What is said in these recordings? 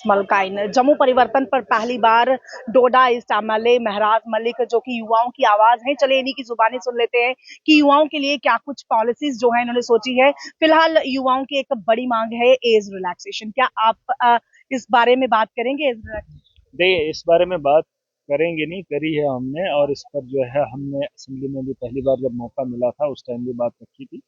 मलकाइन जम्मू परिवर्तन पर पहली बार डोडा ईस्ट एमएलए महराज मलिक जो कि युवाओं की आवाज है, चले इन्हीं की जुबानी सुन लेते हैं कि युवाओं के लिए क्या कुछ पॉलिसीज जो है इन्होंने सोची है। फिलहाल युवाओं की एक बड़ी मांग है एज रिलैक्सेशन। क्या आप इस बारे में बात करेंगे? एज रिलैक्सेशन देखिए, इस बारे में बात करेंगे नहीं, करी है हमने, और इस पर जो है हमने असेंबली में भी पहली बार जब मौका मिला था उस टाइम भी बात रखी थी।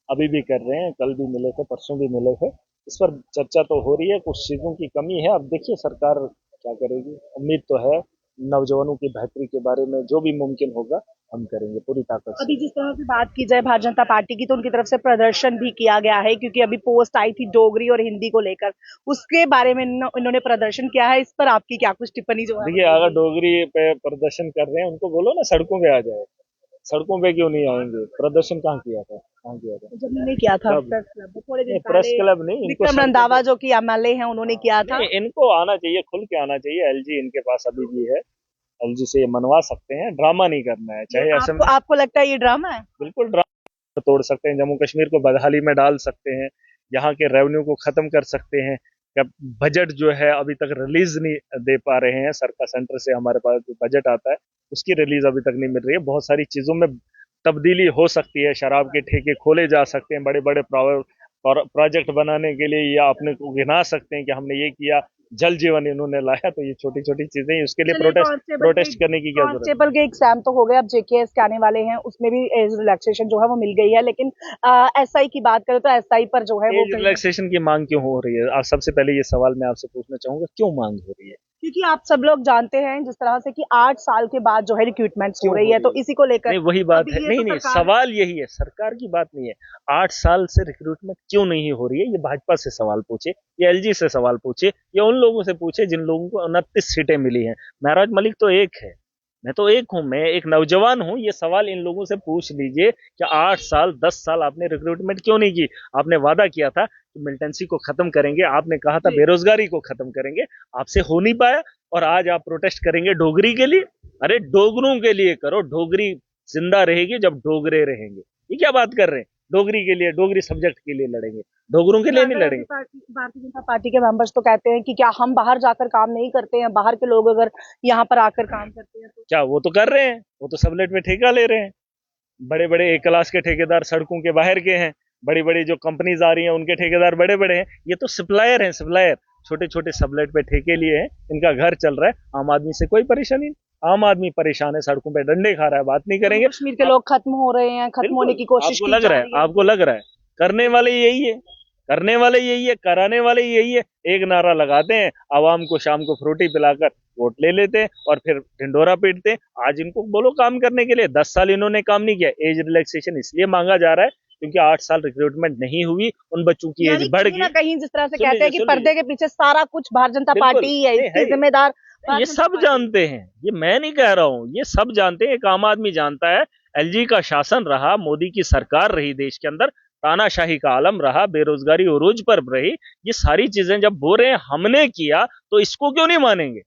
अभी भी कर रहे हैं, कल भी मिले थे, परसों भी मिले थे। इस पर चर्चा तो हो रही है, कुछ चीज़ों की कमी है। अब देखिए सरकार क्या करेगी। उम्मीद तो है नौजवानों की बेहतरी के बारे में जो भी मुमकिन होगा हम करेंगे पूरी ताकत से। अभी जिस तरह से बात की जाए भारतीय जनता पार्टी की, तो उनकी तरफ से प्रदर्शन भी किया गया है, क्योंकि अभी पोस्ट आई थी डोगरी और हिंदी को लेकर, उसके बारे में इन्होंने प्रदर्शन किया है। इस पर आपकी क्या कुछ टिप्पणी जो है? देखिए, अगर डोगरी पे प्रदर्शन कर रहे हैं उनको बोलो ना सड़कों पे आ जाए। सड़कों पे क्यों नहीं आएंगे? प्रदर्शन कहाँ किया था, कहाँ किया था? जब मैंने किया था कब? प्रेस क्लब थोड़े दिन नहीं, प्रेस पहले, क्लब नहीं, इनको विक्रम सड़कों रंधावा पे। जो कि एमएलए हैं उन्होंने किया था। नहीं, इनको आना चाहिए, खुल के आना चाहिए। एलजी इनके पास अभी भी है, एलजी से ये मनवा सकते हैं। ड्रामा नहीं करना है, ये चाहे आपको असेंबली। आपको लगता है ये ड्रामा है? बिल्कुल ड्रामा तोड़ सकते हैं, जम्मू कश्मीर को बदहाली में डाल सकते हैं, यहाँ के रेवेन्यू को खत्म कर सकते हैं। जब बजट जो है अभी तक रिलीज नहीं दे पा रहे हैं, सरकार सेंटर से हमारे पास जो बजट आता है उसकी रिलीज अभी तक नहीं मिल रही है। बहुत सारी चीजों में तब्दीली हो सकती है, शराब के ठेके खोले जा सकते हैं, बड़े बड़े प्रोजेक्ट बनाने के लिए, या अपने को गिना सकते हैं कि हमने ये किया। जल जीवन इन्होंने लाया, तो ये छोटी छोटी चीजें हैं, उसके लिए चलिए, प्रोटेस्ट करने की क्या जरूरत है? कांस्टेबल के एग्जाम तो हो गए, अब जेकेएस के आने वाले हैं, उसमें भी एज रिलैक्सेशन जो है वो मिल गई है। लेकिन एसआई की बात करें तो एसआई पर जो है वो एज कहीं ना, रिलैक्सेशन की मांग क्यों हो रही है? आप सबसे पहले ये सवाल मैं आपसे पूछना चाहूंगा, क्यों मांग हो रही है? क्योंकि आप सब लोग जानते हैं जिस तरह से कि 8 साल के बाद जो है रिक्रूटमेंट्स हो क्यों रही हो है, रही तो है? इसी को लेकर नहीं, वही बात है। अभी ये नहीं तो नहीं, सरकार। सवाल यही है, सरकार की बात नहीं है। 8 साल से रिक्रूटमेंट क्यों नहीं हो रही है, ये भाजपा से सवाल पूछे, या एलजी से सवाल पूछे, या उन लोगों से पूछे जिन लोगों को 29 सीटें मिली हैं। महराज मलिक तो एक है, मैं तो एक हूं, मैं एक नौजवान हूं। ये सवाल इन लोगों से पूछ लीजिए कि 8 साल 10 साल आपने रिक्रूटमेंट क्यों नहीं की? आपने वादा किया था कि मिलिटेंसी को खत्म करेंगे, आपने कहा था बेरोजगारी को खत्म करेंगे, आपसे हो नहीं पाया। और आज आप प्रोटेस्ट करेंगे डोगरी के लिए? अरे डोगरों के लिए करो, डोगरी जिंदा रहेगी जब डोगरे रहेंगे। ये क्या बात कर रहे हैं? डोगरी के लिए, डोगरी सब्जेक्ट के लिए लड़ेंगे, डोगरों के लिए नहीं लड़ेंगे। भारतीय जनता पार्टी के मेंबर्स तो कहते हैं कि क्या हम बाहर जाकर काम नहीं करते हैं? बाहर के लोग अगर यहाँ पर आकर काम करते हैं तो क्या वो तो कर रहे हैं, वो तो सबलेट में ठेका ले रहे हैं। बड़े बड़े एक क्लास के ठेकेदार सड़कों के बाहर के हैं, बड़ी बड़ी जो कंपनीज आ रही हैं उनके ठेकेदार बड़े बड़े हैं। ये तो सप्लायर हैं, सप्लायर। छोटे छोटे सबलेट पे ठेके लिए हैं, इनका घर चल रहा है। आम आदमी से कोई परेशानी नहीं। आम आदमी परेशान है, सड़कों पे डंडे खा रहा है, बात नहीं जम्मू करेंगे। कश्मीर के लोग खत्म हो रहे हैं, खत्म होने बिल्कुल। की कोशिश आपको की लग जा रहा है, रही है। आपको लग रहा है करने वाले यही है, करने वाले यही है, कराने वाले यही है। एक नारा लगाते हैं, आवाम को शाम को फ्रूटी पिलाकर वोट ले लेते हैं और फिर ढिंडोरा पीटते हैं। आज इनको बोलो काम करने के लिए, 10 साल इन्होंने काम नहीं किया। एज रिलैक्सेशन इसलिए मांगा जा रहा है क्योंकि 8 साल रिक्रूटमेंट नहीं हुई, उन बच्चों की एज यानी बढ़ कहीं ना गई। कहीं जिस तरह से सुन कहते लीजिए, हैं कि सुन लीजिए। पर्दे के पीछे सारा कुछ भारतीय जनता बिल्कुल पार्टी ही है, नहीं है इसकी जिम्मेदार ये भारतीय जनता सब पार्टी है। जानते हैं, ये मैं नहीं कह रहा हूं, ये सब जानते हैं। एक आम आदमी जानता है। एलजी का शासन रहा, मोदी की सरकार रही, देश के अंदर तानाशाही का आलम रहा, बेरोजगारी उरूज पर रही। ये सारी चीजें जब बोल रहे हैं हमने किया, तो इसको क्यों नहीं मानेंगे?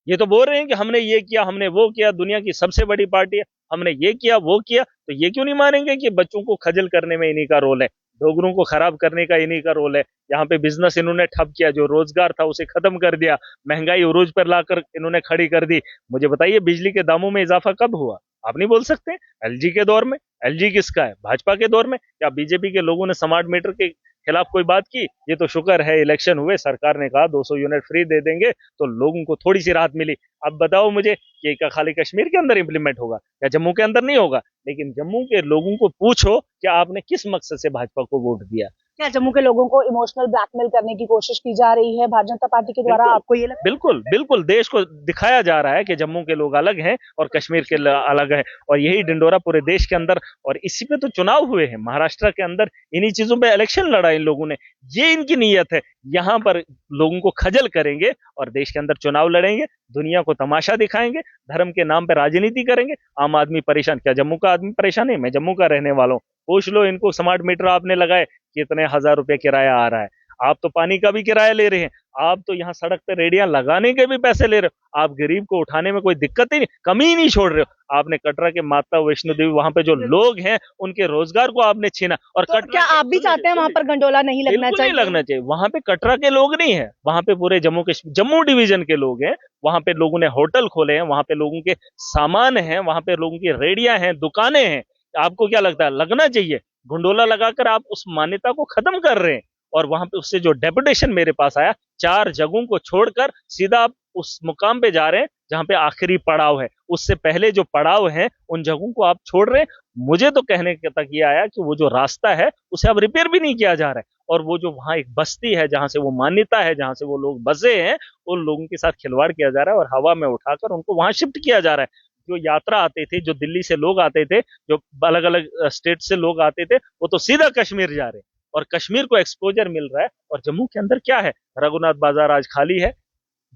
ये तो बोल रहे हैं कि हमने ये किया, हमने वो किया, दुनिया की सबसे बड़ी पार्टी है, हमने ये किया वो किया, तो ये क्यों नहीं मानेंगे कि बच्चों को खजल करने में इन्हीं का रोल है, डोगरों को खराब करने का इन्हीं का रोल है। यहाँ पे बिजनेस इन्होंने ठप किया, जो रोजगार था उसे खत्म कर दिया, महंगाई उरूज पर लाकर इन्होंने खड़ी कर दी। मुझे बताइए, बिजली के दामों में इजाफा कब हुआ? आप नहीं बोल सकते। एलजी के दौर में। एलजी किसका है? भाजपा के दौर में। क्या बीजेपी के लोगों ने स्मार्ट मीटर के खिलाफ कोई बात की? ये तो शुक्र है इलेक्शन हुए, सरकार ने कहा 200 यूनिट फ्री दे देंगे, तो लोगों को थोड़ी सी राहत मिली। अब बताओ मुझे, ये क्या खाली कश्मीर के अंदर इंप्लीमेंट होगा या जम्मू के अंदर नहीं होगा? लेकिन जम्मू के लोगों को पूछो कि आपने किस मकसद से भाजपा को वोट दिया। क्या जम्मू के लोगों को इमोशनल ब्लैकमेल करने की कोशिश की जा रही है भारतीय जनता पार्टी के द्वारा? बिल्कुल आपको ये लगता है? बिल्कुल बिल्कुल, देश को दिखाया जा रहा है कि जम्मू के लोग अलग हैं और कश्मीर के अलग हैं, और यही डिंडोरा पूरे देश के अंदर। और इसी पे तो चुनाव हुए हैं महाराष्ट्र के अंदर, इन्हीं चीजों पे इलेक्शन लड़ा इन लोगों ने। ये इनकी नीयत है, यहाँ पर लोगों को खजल करेंगे और देश के अंदर चुनाव लड़ेंगे, दुनिया को तमाशा दिखाएंगे, धर्म के नाम पर राजनीति करेंगे। आम आदमी परेशान, क्या जम्मू का आदमी परेशान है? मैं जम्मू का रहने वाला हूँ। पूछ लो इनको, स्मार्ट मीटर आपने लगाए, कितने हजार रुपए किराया आ रहा है? आप तो पानी का भी किराया ले रहे हैं, आप तो यहाँ सड़क पे रेडियां लगाने के भी पैसे ले रहे हो, आप गरीब को उठाने में कोई दिक्कत ही नहीं, कमी ही नहीं छोड़ रहे हो। आपने कटरा के माता वैष्णो देवी वहां पे जो लोग हैं उनके रोजगार को आपने छीना। और तो कटरा क्या आप भी चाहते हैं वहां पर गंडोला नहीं लगना बिल्कुल चाहिए? नहीं लगना चाहिए। वहां पे कटरा के लोग नहीं है, वहां पे पूरे जम्मू डिवीजन के लोग हैं। वहां पे लोगों ने होटल खोले हैं, वहां पे लोगों के सामान हैं, वहां पे लोगों की रेडियां हैं, दुकानें हैं। आपको क्या लगता है लगना चाहिए? गुंडोला लगाकर आप उस मान्यता को खत्म कर रहे हैं। और वहां पे उससे जो डेपुटेशन मेरे पास आया, 4 जगहों को छोड़कर सीधा आप उस मुकाम पे जा रहे हैं जहां पे आखिरी पड़ाव है। उससे पहले जो पड़ाव है उन जगहों को आप छोड़ रहे हैं। मुझे तो कहने तक ये आया कि वो जो रास्ता है उसे अब रिपेयर भी नहीं किया जा रहा है, और वो जो वहां एक बस्ती है जहां से वो मान्यता है, जहां से वो लोग बसे हैं, उन लोगों के साथ खिलवाड़ किया जा रहा है और हवा में उठाकर उनको वहां शिफ्ट किया जा रहा है। जो यात्रा आते थे, जो दिल्ली से लोग आते थे, जो अलग अलग स्टेट से लोग आते थे, वो तो सीधा कश्मीर जा रहे हैं और कश्मीर को एक्सपोजर मिल रहा है। और जम्मू के अंदर क्या है, रघुनाथ बाजार आज खाली है,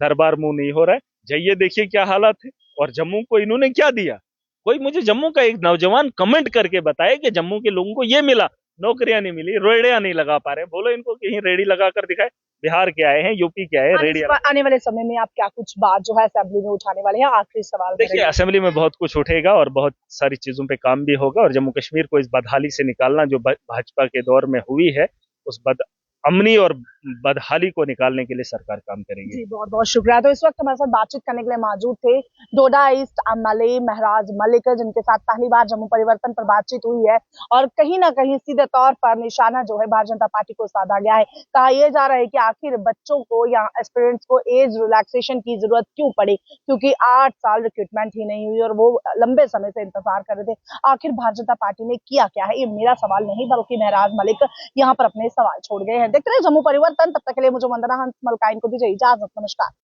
दरबार मुंह नहीं हो रहा है, जाइए देखिए क्या हालात है। और जम्मू को इन्होंने क्या दिया? कोई मुझे जम्मू का एक नौजवान कमेंट करके बताए कि जम्मू के लोगों को ये मिला, नौकरियां नहीं मिली, रेडियां नहीं लगा पा रहे। बोलो इनको कहीं रेडी लगा कर दिखाए। बिहार के आए हैं, यूपी के आए हैं, रेडिया। आने वाले समय में आप क्या कुछ बात जो है असेंबली में उठाने वाले हैं? आखिरी सवाल देखिए, असेंबली में बहुत कुछ उठेगा और बहुत सारी चीजों पे काम भी होगा। और जम्मू कश्मीर को इस बदहाली से निकालना जो भाजपा के दौर में हुई है, उस अमनी और बदहाली को निकालने के लिए सरकार काम करेगी। जी, बहुत बहुत शुक्रिया। तो इस वक्त हमारे साथ बातचीत करने के लिए मौजूद थे डोडा ईस्ट एमएलए महराज मलिक, जिनके साथ पहली बार जम्मू परिवर्तन पर बातचीत हुई है। और कहीं ना कहीं सीधे तौर पर निशाना जो है भारतीय जनता पार्टी को साधा गया है। कहा यह जा रहा है कि आखिर बच्चों को या एस्पिरेंट्स को एज रिलैक्सेशन की जरूरत क्यों पड़ी, क्योंकि 8 साल रिक्रूटमेंट ही नहीं हुई और वो लंबे समय से इंतजार कर रहे थे। आखिर भारतीय जनता पार्टी ने किया क्या है, ये मेरा सवाल नहीं बल्कि महराज मलिक यहाँ पर अपने सवाल छोड़ गए हैं। देखते रहे जम्मू परिवर्तन। तब तक के लिए मुझे वंदना हंस मलकाइन को दीजिए इजाजत। नमस्कार।